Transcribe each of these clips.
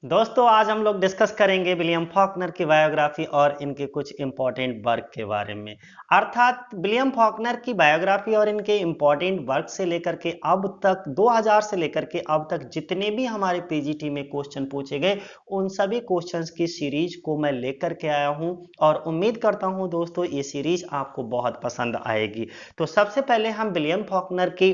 दोस्तों आज हम लोग डिस्कस करेंगे विलियम फॉकनर की बायोग्राफी और इनके कुछ इम्पोर्टेंट वर्क के बारे में। अर्थात विलियम फॉकनर की बायोग्राफी और इनके इम्पोर्टेंट वर्क से लेकर के अब तक 2000 से लेकर के अब तक जितने भी हमारे पीजीटी में क्वेश्चन पूछे गए उन सभी क्वेश्चंस की सीरीज को मैं लेकर के आया हूं और उम्मीद करता हूं दोस्तों ये सीरीज आपको बहुत पसंद आएगी। तो सबसे पहले हम विलियम फॉकनर की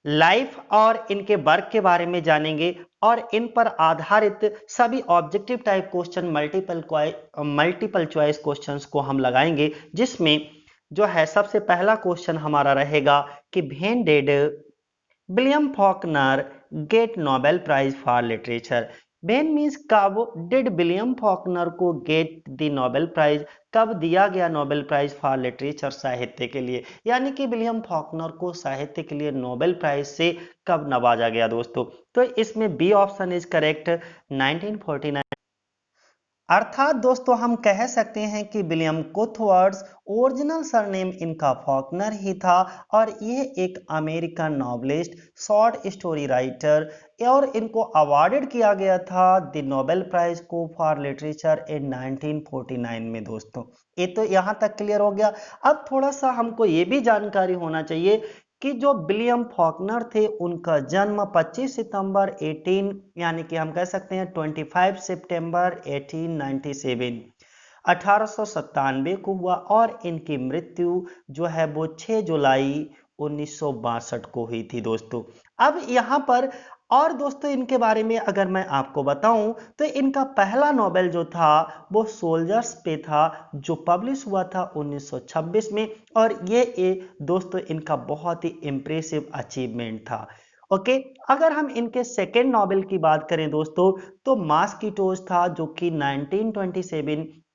लाइफ और इनके वर्क के बारे में जानेंगे और इन पर आधारित सभी objective type question multiple choice questions को हम लगाएंगे, जिसमें जो है सबसे पहला क्वेश्चन हमारा रहेगा कि when did William Faulkner get Nobel prize for literature. When means कब डिड विलियम फॉकनर को गेट द नोबेल प्राइज, कब दिया गया नोबेल प्राइज फॉर लिटरेचर साहित्य के लिए, यानी कि विलियम फॉकनर को साहित्य के लिए नोबेल प्राइज से कब नवाजा गया दोस्तों। तो इसमें बी ऑप्शन इज करेक्ट, 1949। अर्थात दोस्तों हम कह सकते हैं कि विलियम कोथवर्ड्स ओरिजिनल सरनेम इनका फॉकनर ही था और ये एक American novelist, short story writer और इनको अवार्डेड किया गया था द नोबेल प्राइज को फॉर लिटरेचर इन 1949 में दोस्तों। ये तो यहाँ तक क्लियर हो गया। अब थोड़ा सा हमको ये भी जानकारी होना चाहिए कि जो विलियम फॉकनर थे उनका जन्म 25 सितंबर 18 यानी कि हम कह सकते हैं 25 सितंबर 1897 1897 को हुआ और इनकी मृत्यु जो है वो 6 जुलाई 1962 को हुई थी दोस्तों। अब यहाँ पर और दोस्तों इनके बारे में अगर मैं आपको बताऊं तो इनका पहला नोबेल जो था वो सोल्जर्स पे था, जो पब्लिश हुआ था 1926 में और ये दोस्तों इनका बहुत ही इम्प्रेसिव अचीवमेंट था। ओके, अगर हम इनके सेकेंड नोबेल की बात करें दोस्तों तो मॉस्किटोज था, जो कि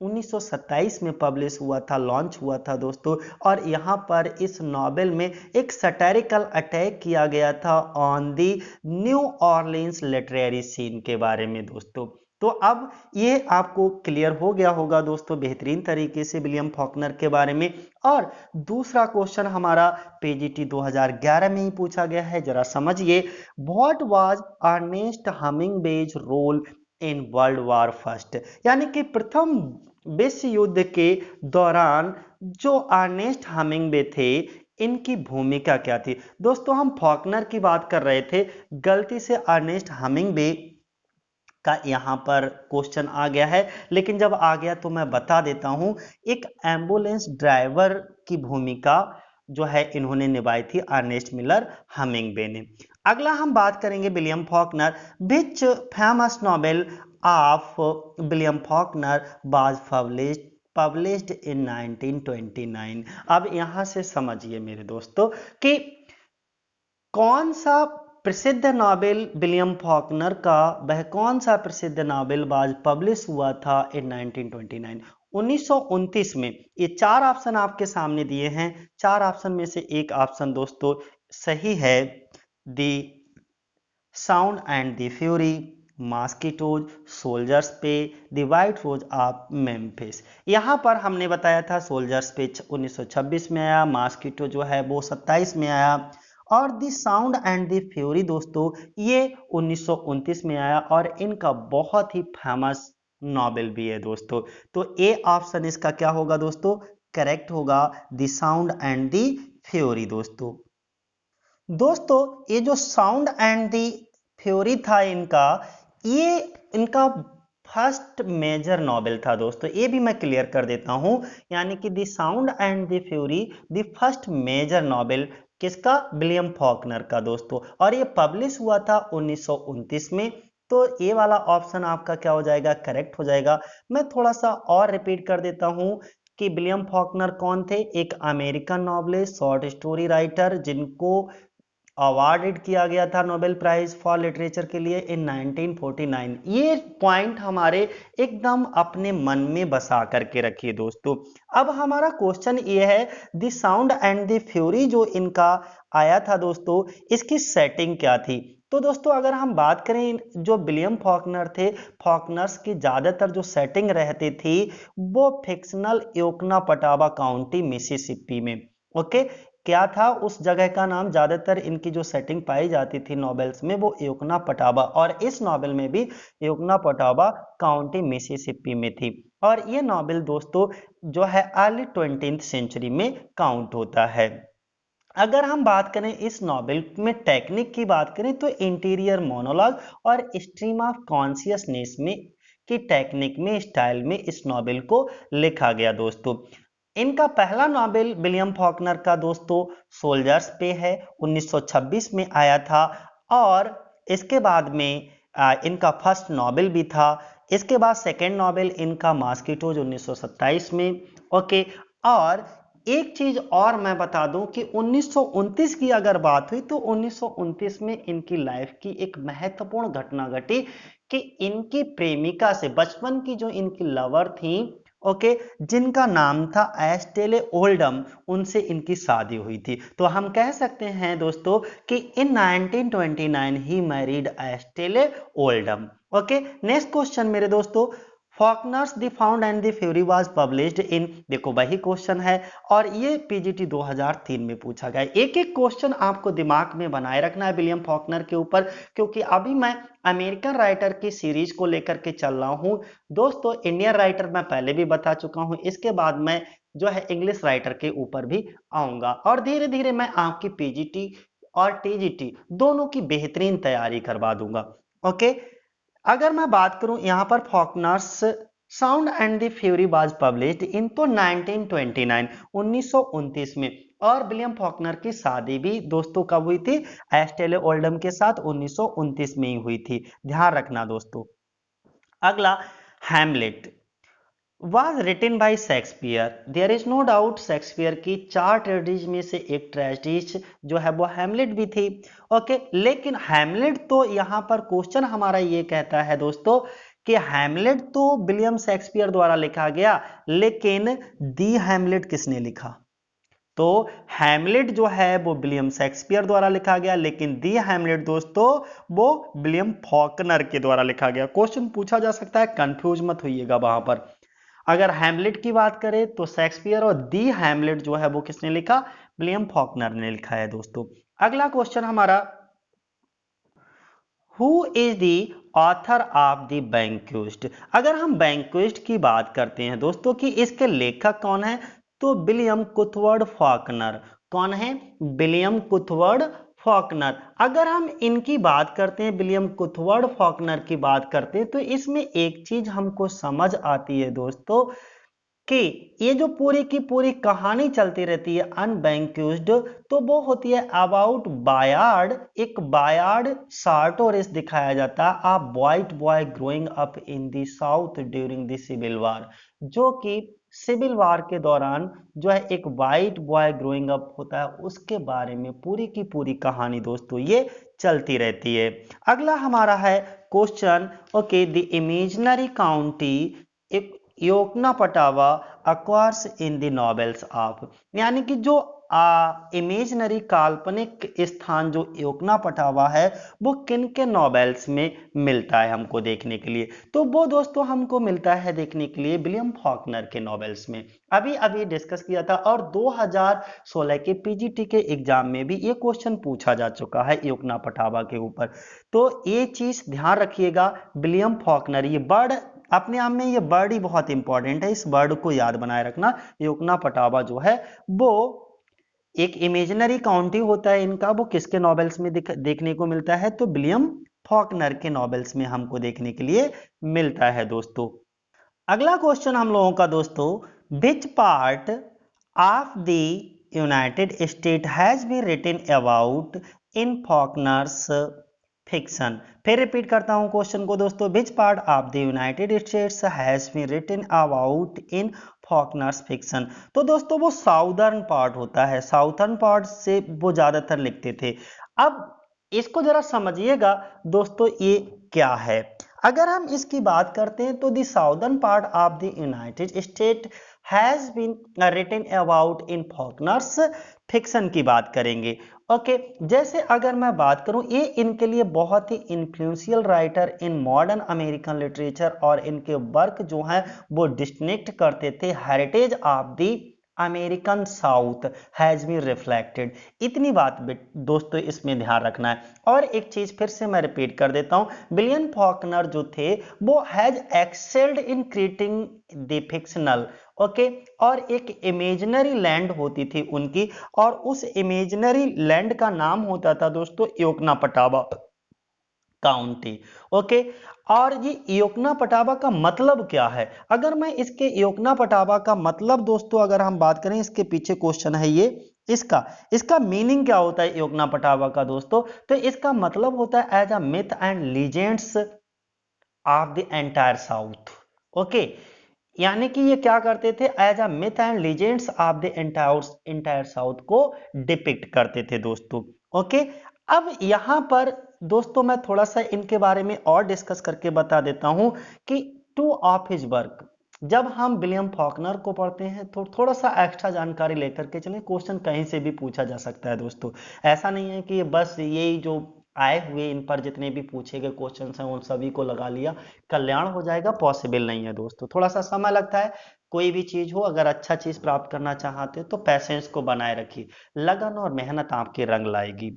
1927 में पब्लिश हुआ था, लॉन्च हुआ था दोस्तों। और यहाँ पर इस नोबेल में एक सैटिरिकल अटैक किया गया था on the New Orleans literary scene के बारे में दोस्तों। तो अब ये आपको क्लियर हो गया होगा दोस्तों बेहतरीन तरीके से विलियम फॉकनर के बारे में। और दूसरा क्वेश्चन हमारा पीजीटी 2011 में ही पूछा गया है, जरा समझिए। What was Ernest Hemingway's role in world war first, यानी कि प्रथम विश्व युद्ध के दौरान जो अर्नेस्ट हमिंगबे थे इनकी भूमिका क्या थी दोस्तों। हम फॉकनर की बात कर रहे थे, गलती से अर्नेस्ट हमिंगबे का यहाँ पर क्वेश्चन आ गया है, लेकिन जब आ गया तो मैं बता देता हूं। एक एम्बुलेंस ड्राइवर की भूमिका जो है इन्होंने निभाई थी अर्नेस्ट मिलर हमिंगबे ने। अगला हम बात करेंगे William Faulkner, which famous Nobel of William Faulkner was published इन 1929। अब यहां से समझिए मेरे दोस्तों कि कौन सा प्रसिद्ध नॉवेल विलियम फॉकनर का, वह कौन सा प्रसिद्ध नॉवेल बाज पब्लिश हुआ था इन 1929 1929 में। ये चार ऑप्शन आपके सामने दिए हैं, चार ऑप्शन में से एक ऑप्शन दोस्तों सही है, the sound and the fury, mosquitoes, soldiers पे, the white rose of Memphis. यहां पर हमने बताया था सोल्जर्स पे 1926 में आया, मॉस्किटो जो है वो 27 में आया और the Sound and the fury दोस्तों ये 1929 में आया और इनका बहुत ही फेमस नॉवेल भी है दोस्तों। तो ए ऑप्शन इसका क्या होगा दोस्तों, करेक्ट होगा, the Sound and the fury दोस्तों। दोस्तों ये जो साउंड एंड दी फ्यूरी था इनका, ये इनका फर्स्ट मेजर नॉवेल था दोस्तों, ये भी मैं क्लियर कर देता हूं। यानी कि the sound and the fury the first major novel किसका, विलियम फॉकनर का दोस्तों, और ये पब्लिश हुआ था 1929 में। तो ये वाला ऑप्शन आपका क्या हो जाएगा, करेक्ट हो जाएगा। मैं थोड़ा सा और रिपीट कर देता हूं कि विलियम फॉकनर कौन थे, एक American novelist, short story writer, जिनको अवार्डेड किया गया था नोबेल प्राइज फॉर लिटरेचर के लिए इन 1949। ये पॉइंट हमारे एकदम अपने मन में बसा करके रखिए दोस्तों। अब हमारा क्वेश्चन ये है, the Sound and the fury जो इनका आया था दोस्तों, इसकी सेटिंग क्या थी। तो दोस्तों अगर हम बात करें, जो विलियम फॉकनर थे, फॉकनर्स की ज्यादातर जो सेटिंग रहती थी वो फिक्शनल योकना पटावा काउंटी मिसिसिपी में। ओके, क्या था उस जगह का नाम, ज्यादातर इनकी जो सेटिंग पाई जाती थी नॉवेल्स में वो योकना पटावा, और इस नॉवेल में भी योकना पटावा काउंटी मिसिसिपी में थी। और ये नॉवेल दोस्तों जो है अर्ली 20th सेंचुरी में काउंट होता है। अगर हम बात करें इस नॉवेल में टेक्निक की बात करें तो इंटीरियर मोनोलॉग और स्ट्रीम ऑफ कॉन्शियसनेस में की टेक्निक में, स्टाइल में इस नॉवेल को लिखा गया दोस्तों। इनका पहला नॉवेल विलियम फॉकनर का दोस्तों सोल्जर्स पे है, 1926 में आया था। और इसके बाद में इनका फर्स्ट नॉवेल भी था। इसके बाद सेकेंड नॉवेल इनका मॉस्किटोज 1927 में। ओके, और एक चीज और मैं बता दूं कि 1929 की अगर बात हुई तो 1929 में इनकी लाइफ की एक महत्वपूर्ण घटना घटी कि इनकी प्रेमिका से, बचपन की जो इनकी लवर थी, ओके, जिनका नाम था एस्टेले ओल्डम, उनसे इनकी शादी हुई थी। तो हम कह सकते हैं दोस्तों कि in 1929 he married Estelle Oldham. Okay, next question मेरे दोस्तों, Faulkner's the sound and the fury was published in, देखो वही क्वेश्चन है और ये पीजीटी 2003 में पूछा गया। एक एक क्वेश्चन आपको दिमाग में बनाए रखना है विलियम फॉकनर के ऊपर, क्योंकि अभी मैं अमेरिकन राइटर की सीरीज को लेकर के चल रहा हूं दोस्तों। इंडियन राइटर मैं पहले भी बता चुका हूं, इसके बाद मैं जो है इंग्लिश राइटर के ऊपर भी आऊंगा, और धीरे धीरे मैं आपकी पीजीटी और टीजीटी दोनों की बेहतरीन तैयारी करवा दूंगा। ओके, अगर मैं बात करूं यहां पर Faulkner's sound and the fury was published इन तो 1929 1929 में, और विलियम फॉकनर की शादी भी दोस्तों कब हुई थी, एस्टेले ओल्डम के साथ 1929 में ही हुई थी, ध्यान रखना दोस्तों। अगला, Hamlet was written by Shakespeare. There is no doubt Shakespeare की 4 ट्रेजेडीज में से एक ट्रेजेडी जो है वो हैमलेट भी थी। ओके, लेकिन हैमलेट तो यहाँ पर क्वेश्चन हमारा ये कहता है दोस्तों कि हैमलेट तो विलियम शेक्सपियर द्वारा लिखा गया, लेकिन दी हैमलेट किसने लिखा? तो हैमलेट जो है वो विलियम शेक्सपियर द्वारा लिखा गया, लेकिन दी हैमलेट दोस्तों वो विलियम फॉकनर के द्वारा लिखा गया। क्वेश्चन पूछा जा सकता है, कंफ्यूज मत होइएगा वहां पर। अगर हैमलेट की बात करें तो शेक्सपियर, और दी हैमलेट जो है वो किसने लिखा? विलियम फॉकनर ने लिखा है दोस्तों। अगला क्वेश्चन हमारा, who is the author of the Vanquished. अगर हम बैंक्वेस्ट की बात करते हैं दोस्तों कि इसके लेखक कौन है, तो विलियम कुथवर्ड फॉकनर। कौन है? William Cuthbert Faulkner. अगर हम इनकी बात करते हैं, विलियम कुथवर्ड फॉकनर की बात करते हैं, तो इसमें एक चीज हमको समझ आती है दोस्तों कि ये जो पूरी की पूरी कहानी चलती रहती है अनबैंक्यूज्ड, तो वो होती है अबाउट बायार्ड। एक बायार्ड सार्टोरिस दिखाया जाता है, a white boy growing up in the South during the Civil War, जो कि सिविल वार के दौरान जो है एक वाइट बॉय ग्रोइंग अप होता है, उसके बारे में पूरी की पूरी कहानी दोस्तों ये चलती रहती है। अगला हमारा है question, okay, the imaginary county एक योकना पटावा अक्वार्स इन द नॉवेल्स ऑफ, यानी कि जो इमेजनरी काल्पनिक स्थान जो योकना पटावा है वो किन के नॉवेल्स में मिलता है हमको देखने के लिए, तो वो दोस्तों हमको मिलता है देखने के लिए विलियम फॉकनर के नॉवेल्स में। अभी अभी डिस्कस किया था, और 2016 के पीजीटी के एग्जाम में भी ये क्वेश्चन पूछा जा चुका है योकना पटावा के ऊपर। तो ये चीज ध्यान रखिएगा, विलियम फॉकनर, ये बर्ड अपने आप में, ये वर्ड ही बहुत इंपॉर्टेंट है, इस वर्ड को याद बनाए रखना। योकना पटावा जो है वो एक इमेजिनरी काउंटी होता है इनका, वो किसके नॉवेल्स में देखने को मिलता है, तो विलियम फॉकनर के नॉवेल्स में हमको देखने के लिए मिलता है दोस्तों। अगला क्वेश्चन हम लोगों का दोस्तों, which part of the United State has been written about in Faulkner's fiction. फिर रिपीट करता हूं क्वेश्चन को दोस्तों, which part of the United States has been written about in Faulkner's fiction. तो दोस्तों वो साउदर्न पार्ट होता है, साउथर्न पार्ट से वो ज्यादातर लिखते थे। अब इसको जरा समझिएगा दोस्तों, ये क्या है। अगर हम इसकी बात करते हैं तो the southern part of the United State has been written about in Faulkner's fiction की बात करेंगे। ओके, जैसे अगर मैं बात करूं, ये इनके लिए बहुत ही influential writer in modern American literature, और इनके वर्क जो हैं वो डिस्टिंक्ट करते थे heritage of the American South has been reflected. इतनी बात दोस्तों इसमें ध्यान रखना है। और एक चीज फिर से मैं रिपीट कर देता हूं, विलियम फॉकनर जो थे वो has excelled in creating the fictional, okay, और एक इमेजिनरी लैंड होती थी उनकी, और उस इमेजिनरी लैंड का नाम होता था दोस्तों योकनापटावा काउंटी, ओके। और ये योकना पटावा का मतलब क्या है? अगर मैं इसके योकना पटावा का मतलब दोस्तों अगर हम बात करें, इसके पीछे क्वेश्चन है ये, इसका इसका मीनिंग क्या होता है योकना पटावा का दोस्तों? तो इसका मतलब होता है as a myth and legends of the entire South, okay. यानी कि ये क्या करते थे, as a myth and legends of the entire South को डिपिक्ट करते थे दोस्तों, ओके। अब यहां पर दोस्तों मैं थोड़ा सा इनके बारे में और डिस्कस करके बता देता हूं कि टू ऑफ हिज वर्क, जब हम विलियम फॉकनर को पढ़ते हैं तो थोड़ा सा एक्स्ट्रा जानकारी लेकर के चलें, क्वेश्चन कहीं से भी पूछा जा सकता है दोस्तों। ऐसा नहीं है कि बस यही जो आए हुए इन पर जितने भी पूछे गए क्वेश्चन हैं उन सभी को लगा लिया, कल्याण हो जाएगा, पॉसिबल नहीं है दोस्तों। थोड़ा सा समय लगता है, कोई भी चीज हो, अगर अच्छा चीज प्राप्त करना चाहते हो तो पैसेंस को बनाए रखिए, लगन और मेहनत आपके रंग लाएगी।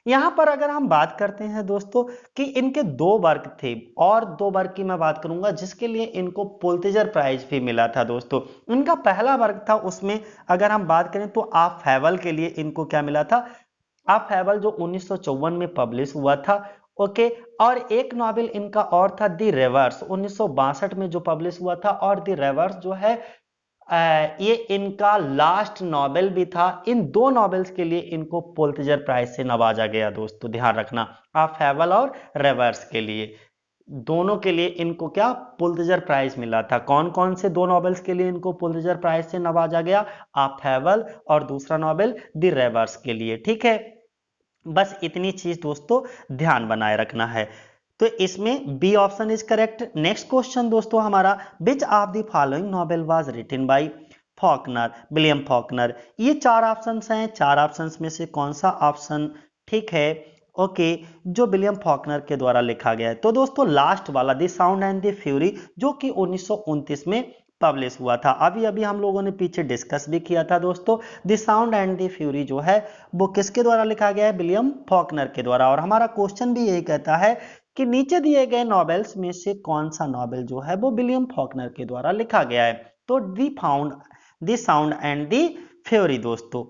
यहां पर अगर हम बात करते हैं दोस्तों कि इनके दो वर्क थे, और दो वर्क की मैं बात करूंगा जिसके लिए इनको पुलित्जर प्राइज भी मिला था दोस्तों। इनका पहला वर्क था, उसमें अगर हम बात करें तो आप फैवल के लिए इनको क्या मिला था, आप फैबल, जो 1954 में पब्लिश हुआ था, ओके। और एक नॉवेल इनका और था दी रिवर्स, 1962 में जो पब्लिश हुआ था, और दी रिवर्स जो है ये इनका लास्ट नॉवेल भी था। इन दो नॉवेल्स के लिए इनको पुलित्जर प्राइज से नवाजा गया दोस्तों, ध्यान रखना, आप फैबल और रिवर्स के लिए, दोनों के लिए इनको क्या पुलित्जर प्राइज मिला था। कौन कौन से दो नॉवेल्स के लिए इनको पुलित्जर प्राइज से नवाजा गया, आप फैबल और दूसरा नॉवेल दी रिवर्स के लिए, ठीक है। बस इतनी चीज दोस्तों ध्यान बनाए रखना है। तो इसमें B option is correct. Next question दोस्तों हमारा, which of the following novel was written by Faulkner, William Faulkner. ये चार ऑप्शंस हैं, चार ऑप्शंस में से कौन सा ऑप्शन ठीक है, ओके, जो विलियम फॉकनर के द्वारा लिखा गया है? तो दोस्तों लास्ट वाला, the Sound and the fury, जो कि 1929 में पब्लिश हुआ था। अभी अभी हम लोगों ने पीछे डिस्कस भी किया था दोस्तों, the Sound and the fury जो है वो किसके द्वारा लिखा गया है, विलियम फॉकनर के द्वारा। और हमारा क्वेश्चन भी यही कहता है कि नीचे दिए गए नॉवेल्स में से कौन सा नॉवेल जो है वो विलियम फॉकनर के द्वारा लिखा गया है? तो the Sound and the fury दोस्तों।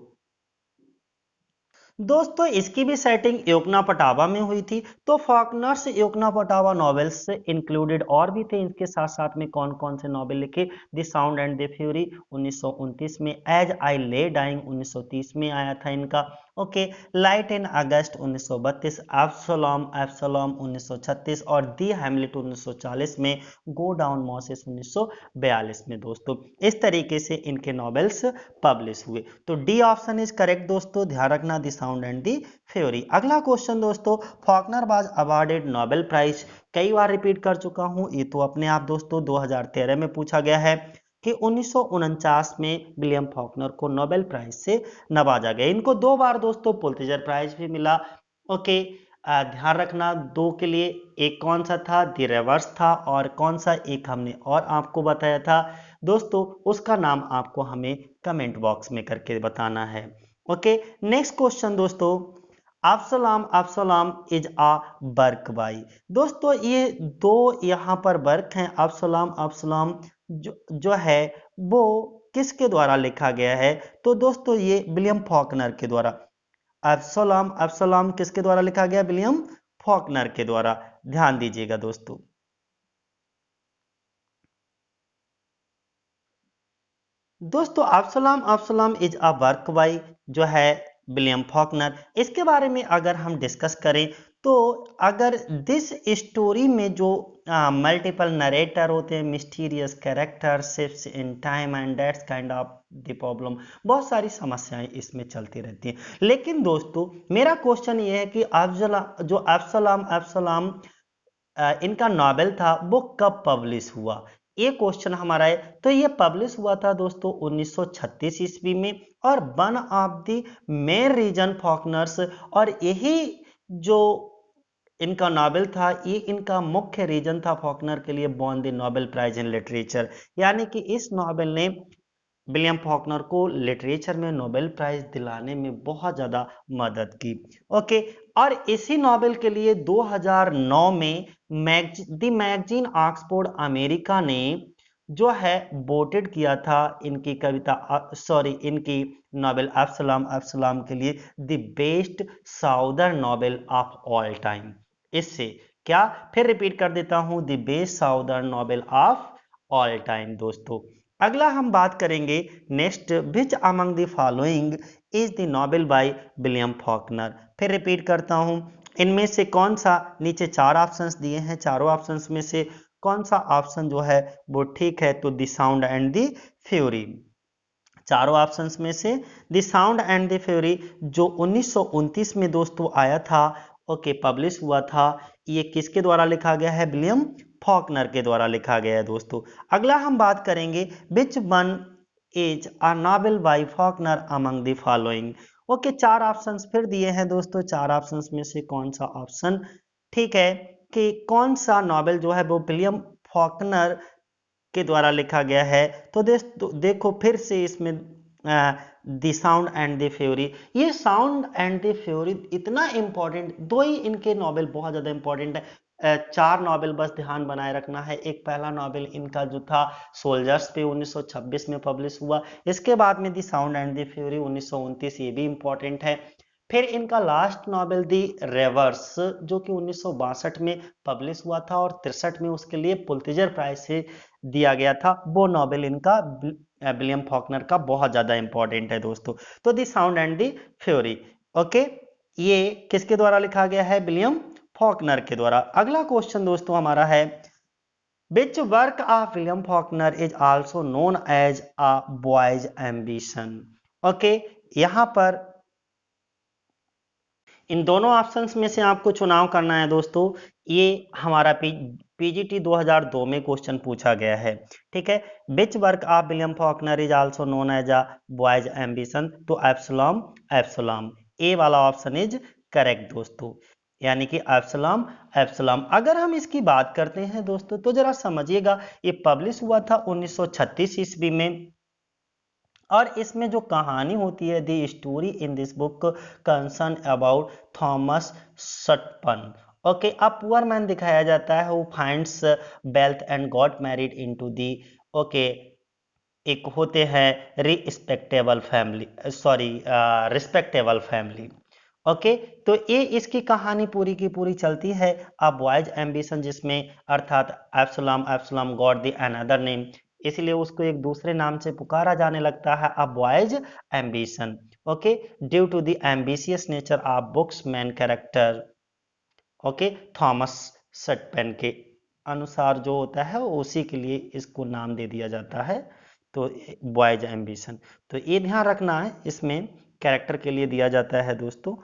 दोस्तों इसकी भी सेटिंग योकना पटावा में हुई थी, तो फॉकनर्स योकना पटावा नॉवेल्स से इंक्लूडेड और भी थे। इनके साथ साथ में कौन कौन से नॉवेल लिखे, the Sound and the fury 1929 में, एज आई ले डाइंग 1930 में आया था इनका, ओके, लाइट इन अगस्त 1932, एब्सोलॉम एब्सोलॉम 1936, और दी हैमलेट 1940 में, गो डाउन मॉसेस 1942 में दोस्तों। इस तरीके से इनके नॉवेल्स पब्लिश हुए। तो डी ऑप्शन इज करेक्ट दोस्तों, ध्यान रखना, The Sound and the Fury. अगला क्वेश्चन दोस्तों, Faulkner was awarded Nobel prize, कई बार रिपीट कर चुका हूं, ये तो अपने आप दोस्तों 2013 में पूछा गया है कि 1949 में विलियम फॉकनर को नोबेल प्राइज से नवाजा गया। इनको दो बार दोस्तों पुलित्जर प्राइज भी मिला, ओके। ध्यान रखना दो के लिए, एक कौन सा था, द रिवर्स था, और कौन सा एक हमने और आपको बताया था दोस्तों, उसका नाम आपको हमें कमेंट बॉक्स में करके बताना है, ओके। नेक्स्ट क्वेश्चन दोस्तों, अब्सोलॉम अब्सोलॉम इज आ वर्क बाय। दोस्तों ये दो यहाँ पर वर्क हैं, अब्सोलॉम अब्सोलॉम जो है वो किसके द्वारा लिखा गया है? तो दोस्तों ये विलियम फॉकनर के द्वारा। अब्सोलॉम अब्सोलॉम किसके द्वारा लिखा गया? विलियम फॉकनर के द्वारा, ध्यान दीजिएगा दोस्तों। दोस्तों अब्सोलॉम अब्सोलॉम इज अ वर्क बाय जो है विलियम फॉकनर, इसके बारे में अगर हम डिस्कस करें तो अगर दिस स्टोरी में जो मल्टीपल नरेटर होते हैं, mysterious character, shifts in time and that's kind of the problem, बहुत सारी समस्याएं इसमें चलती रहती हैं। लेकिन दोस्तों मेरा क्वेश्चन ये है कि जो अब्सोलॉम अब्सोलॉम इनका नॉवेल था वो कब पब्लिश हुआ, ये क्वेश्चन हमारा है। तो ये पब्लिश हुआ था दोस्तों 1936 ईस्वी में, और one of the main reason Faulkner's, और यही जो इनका नॉवेल था ये इनका मुख्य रीजन था फॉकनर के लिए won the Nobel prize in literature. यानी कि इस नॉवेल ने विलियम फॉकनर को लिटरेचर में नोबेल प्राइज दिलाने में बहुत ज़्यादा मदद की। ओके, और इसी नोबेल के लिए 2009 में द मैगजीन ऑक्सफोर्ड अमेरिका ने जो है वोटेड किया था इनकी कविता इनकी नोबेल अब्सलम अब्सलम के लिए the best southern Nobel of all time. इससे क्या, फिर रिपीट कर देता हूं, the best southern Nobel of all time दोस्तों। अगला हम बात करेंगे next, which among the following is the Nobel by William Faulkner. फिर रिपीट करता हूं, इनमें से कौन सा, नीचे चार ऑप्शंस दिए हैं, चारों ऑप्शंस में से कौन सा ऑप्शन जो है वो ठीक है, तो the Sound and the fury. चारों ऑप्शंस में से the Sound and the fury जो 1929 में दोस्तों आया था, ओके, पब्लिश हुआ था, ये किसके द्वारा लिखा गया है, विलियम फॉकनर के द्वारा लिखा गया है दोस्तों। अगला हम बात करेंगे which one is a novel by Faulkner among the following. Okay, चार ऑप्शंस फिर दिए हैं दोस्तों, चार ऑप्शंस में से कौन सा ऑप्शन ठीक है कि कौन सा नॉवेल जो है वो विलियम फॉकनर के द्वारा लिखा गया है। तो देखो फिर से इसमें the Sound and the fury, ये साउंड एंड द फ्यूरी इतना इंपॉर्टेंट, दो ही इनके नॉवेल बहुत ज्यादा इंपॉर्टेंट है। चार नॉवेल बस ध्यान बनाए रखना है। एक पहला नॉवेल इनका जो था सोल्जर्स पे 1926 में पब्लिश हुआ, इसके बाद में the Sound and the fury 1929, ये भी इंपॉर्टेंट है। फिर इनका लास्ट नॉवेल दी रेवर्स जो कि 1962 में पब्लिश हुआ था और 63 में उसके लिए पुलित्जर प्राइज से दिया गया था, वो नॉवेल इनका विलियम फॉकनर का बहुत ज्यादा इंपॉर्टेंट है दोस्तों। तो the sound and the fury, okay, ये किसके द्वारा लिखा गया है, विलियम फॉकनर के द्वारा। अगला क्वेश्चन दोस्तों हमारा है, which work of William Faulkner is also known as a boys ambition. Okay, यहां पर इन दोनों ऑप्शंस में से आपको चुनाव करना है दोस्तों। ये हमारा पीजीटी 2002 में क्वेश्चन पूछा गया है, ठीक है। Which work of William Faulkner is also known as a boys Ambition, तो एब्सलॉम एब्सलॉम, ए वाला ऑप्शन इज करेक्ट दोस्तों, यानी कि एब्सलॉम एब्सलॉम। अगर हम इसकी बात करते हैं दोस्तों तो जरा समझिएगा, ये पब्लिश हुआ था 1936 ईस्वी में, और इसमें जो कहानी होती है, the story in this book concern about Thomas Sutpen. Okay, a poor man दिखाया जाता है who finds wealth and got married into the, okay, एक होते हैं respectable family, respectable family. Okay, तो ये इसकी कहानी पूरी की पूरी चलती है अ बॉयज एम्बिशन, जिसमें अर्थात एब्सलॉम एब्सलॉम गॉट द अनदर नेम, इसलिए उसको एक दूसरे नाम से पुकारा जाने लगता है, a boys ambition. Okay, due to the ambitious nature of books main character, okay, Thomas Sutpen के अनुसार जो होता है वो उसी के लिए इसको नाम दे दिया जाता है, तो बॉयज एम्बिशन। तो ये ध्यान रखना है, इसमें कैरेक्टर के लिए दिया जाता है दोस्तों।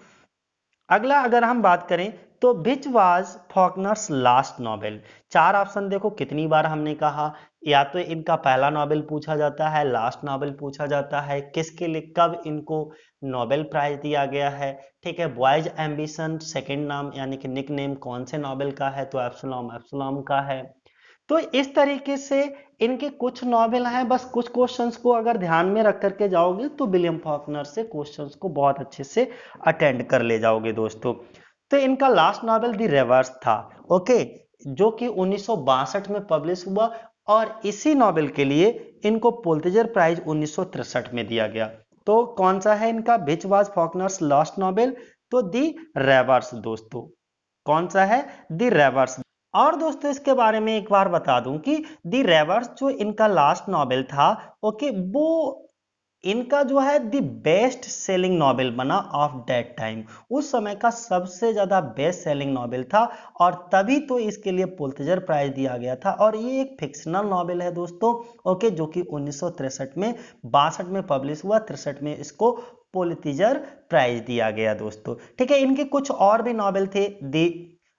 अगला अगर हम बात करें तो which was Faulkner's last novel. चार ऑप्शन देखो कितनी बार हमने कहा, या तो इनका पहला नॉवेल पूछा जाता है, लास्ट नॉवेल पूछा जाता है, किसके लिए कब इनको नोबेल प्राइज दिया गया है, ठीक है। बॉयज एम्बिशन सेकंड नाम यानी कि निक नेम कौन से नॉवेल का है, तो एब्सलॉम एब्सलॉम का है। तो इस तरीके से इनके कुछ नॉवेल हैं, बस कुछ क्वेश्चंस को अगर ध्यान में रख करके जाओगे तो विलियम फॉकनर से क्वेश्चंस को बहुत अच्छे से अटेंड कर ले जाओगे दोस्तों। तो इनका लास्ट नॉवेल दी रिवर्स था, ओके, जो कि 1962 में पब्लिश हुआ, और इसी नॉवेल के लिए इनको पुलित्जर प्राइज 1963 में दिया गया। तो कौन सा है इनका, which was Faulkner's last novel, तो दी रिवर्स दोस्तों, कौन सा है, दी रिवर्स। और दोस्तों इसके बारे में एक बार बता दूं कि दी रेवर्स जो इनका लास्ट नॉवेल था, ओके, वो इनका जो है दी बेस्ट सेलिंग नॉवेल बना ऑफ दैट टाइम, उस समय का सबसे ज्यादा बेस्ट सेलिंग नॉवेल था, और तभी तो इसके लिए पुलित्जर प्राइज दिया गया था। और ये एक फिक्शनल नॉवेल है दोस्तों, ओके, जो कि 1963 में 62 में पब्लिश हुआ, 63 में इसको पुलित्जर प्राइज दिया गया दोस्तों, ठीक है। इनके कुछ और भी नॉवेल थे, दी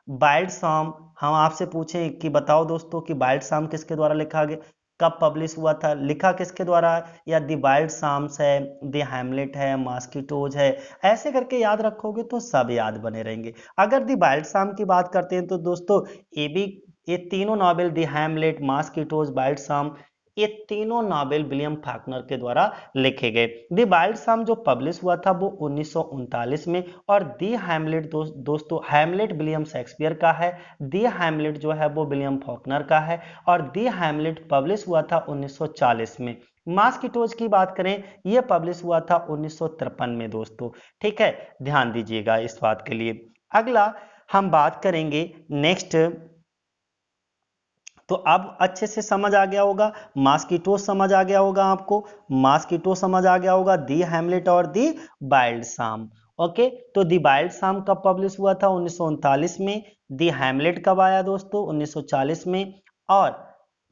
वाइल्ड सॉम, हम आपसे पूछें कि बताओ दोस्तों कि वाइल्ड सॉम किसके द्वारा लिखा गया, कब पब्लिश हुआ था, लिखा किसके द्वारा, या दी वाइल्ड साम्स है, दी हैमलेट है, मॉस्किटोज है, ऐसे करके याद रखोगे तो सब याद बने रहेंगे। अगर दी वाइल्ड साम की बात करते हैं तो दोस्तों ये भी, ये तीनों नॉवेल दी हैमलेट, मॉस्किटोज, वाइल्ड साम, ये तीनों नॉवेल विलियम फॉकनर के द्वारा लिखे गए। दी वाइल्ड साम जो पब्लिश हुआ था वो 1939 में, और दी हैमलेट दोस्तों हैमलेट विलियम शेक्सपियर का है, दी हैमलेट जो है वो विलियम फॉकनर का है, और दी हैमलेट पब्लिश हुआ था 1940 में। मॉस्किटोज की बात करें, ये पब्लिश हुआ था 1953 में दोस्तों। ठीक है, ध्यान दीजिएगा इस बात के लिए। अगला हम बात करेंगे नेक्स्ट, तो अब अच्छे से समझ आ गया होगा, मॉस्किटो समझ आ गया होगा आपको, मॉस्किटो समझ आ गया होगा, दी हैमलेट और दी वाइल्ड साम। ओके, तो दी वाइल्ड साम कब पब्लिश हुआ था? 1939 में। दी हैमलेट कब आया दोस्तों? 1940 में। और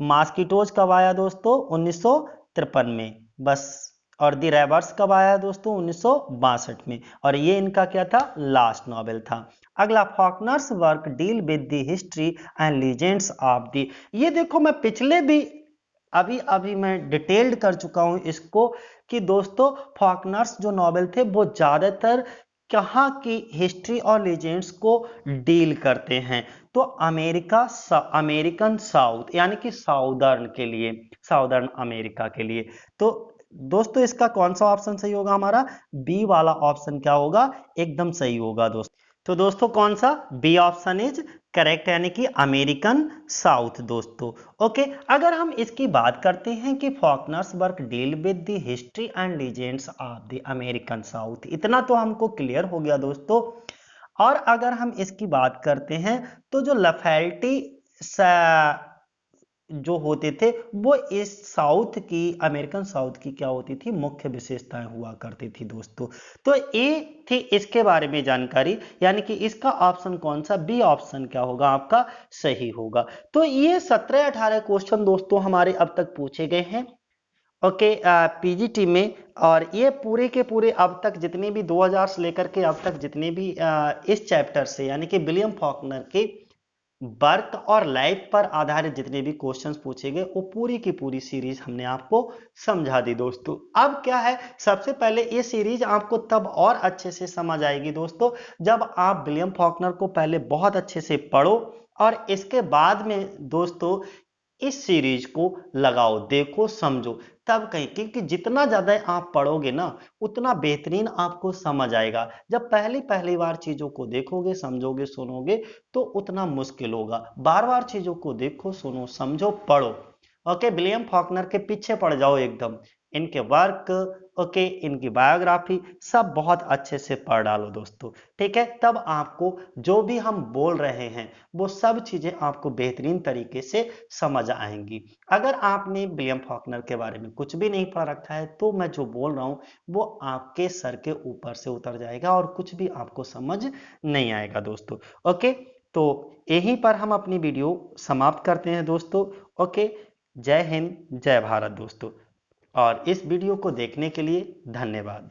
मॉस्किटोज कब आया दोस्तों? 1953 में। बस। और दी रेवर्स कब आया दोस्तों? 1962 में। और ये इनका क्या था? लास्ट नॉवेल था। अगला, Faulkner's work deal with the history and legends of the, ये देखो मैं पिछले भी अभी अभी मैं डिटेल्ड कर चुका हूं इसको, कि दोस्तों फॉकनर्स जो नॉवेल थे वो ज्यादातर कहाँ की हिस्ट्री और लीजेंड्स को डील करते हैं? तो अमेरिकन साउथ यानी कि साउदर्न के लिए, साउदर्न अमेरिका के लिए। तो दोस्तों इसका कौन सा ऑप्शन सही होगा? हमारा बी वाला ऑप्शन क्या होगा? एकदम सही होगा दोस्तों। तो दोस्तों कौन सा? बी ऑप्शन इज करेक्ट, यानी कि अमेरिकन साउथ दोस्तों। ओके, अगर हम इसकी बात करते हैं कि Faulkner's work deal with the history and legends of the American south, इतना तो हमको क्लियर हो गया दोस्तों। और अगर हम इसकी बात करते हैं तो जो लफेल्टी जो होते थे वो इस साउथ की, अमेरिकन साउथ की क्या होती थी? मुख्य विशेषताएं हुआ करती थी दोस्तों। तो ये थी इसके बारे में जानकारी, यानी कि इसका ऑप्शन कौन सा? बी ऑप्शन क्या होगा आपका? सही होगा। तो ये 17-18 क्वेश्चन दोस्तों हमारे अब तक पूछे गए हैं। ओके, पीजीटी में। और ये पूरे के पूरे अब तक जितने भी 2000 से लेकर के अब तक जितने भी इस चैप्टर से, यानी कि विलियम फॉकनर के बर्थ और लाइफ पर आधारित जितने भी क्वेश्चंस पूछे गए, वो पूरी की पूरी सीरीज हमने आपको समझा दी दोस्तों। अब क्या है, सबसे पहले ये सीरीज आपको तब और अच्छे से समझ आएगी दोस्तों जब आप विलियम फॉकनर को पहले बहुत अच्छे से पढ़ो, और इसके बाद में दोस्तों इस सीरीज को लगाओ, देखो, समझो, तब कहीं, क्योंकि जितना ज्यादा आप पढ़ोगे ना उतना बेहतरीन आपको समझ आएगा। जब पहली पहली बार चीजों को देखोगे, समझोगे, सुनोगे तो उतना मुश्किल होगा। बार बार चीजों को देखो, सुनो, समझो, पढ़ो। ओके, विलियम फॉकनर के पीछे पड़ जाओ एकदम, इनके वर्क, ओके, इनकी बायोग्राफी सब बहुत अच्छे से पढ़ डालो दोस्तों। ठीक है, तब आपको जो भी हम बोल रहे हैं वो सब चीजें आपको बेहतरीन तरीके से समझ आएंगी। अगर आपने विलियम फॉकनर के बारे में कुछ भी नहीं पढ़ रखा है तो मैं जो बोल रहा हूं वो आपके सर के ऊपर से उतर जाएगा और कुछ भी आपको समझ नहीं आएगा दोस्तों। ओके, तो यहीं पर हम अपनी वीडियो समाप्त करते हैं दोस्तों। ओके, जय हिंद, जय भारत दोस्तों, और इस वीडियो को देखने के लिए धन्यवाद।